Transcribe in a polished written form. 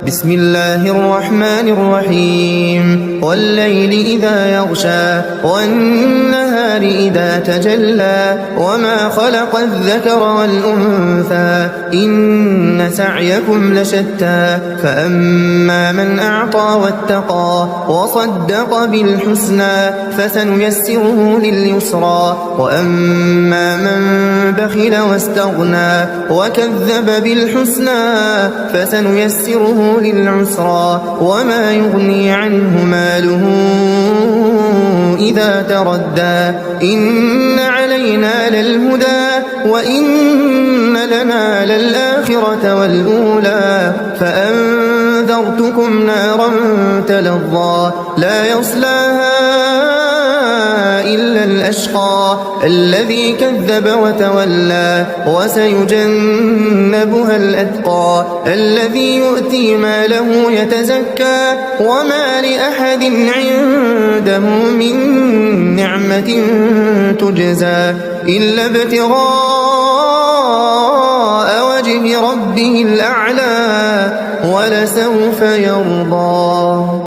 بسم الله الرحمن الرحيم والليل إذا يغشى والنهار إذا تجلى وما خلق الذكر والأنثى إن سعيكم لشتى فأما من أعطى واتقى وصدق بالحسنى فسنيسره لليسرى وأما من بخل واستغنى وكذب بالحسنى فسنيسره للعسرى وما يغني عنه ماله إذا تردى إن علينا للهدى وإن لنا للآخرة والأولى فأنذرتكم نارا تلظى لا يصلاها إلا الأشقى الذي كذب وتولى وسيجنبها الأتقى الذي يؤتي ماله يتزكى وما لأحد عنده من نعمة تجزى إلا ابتغاء وجه ربه الأعلى ولسوف يرضى.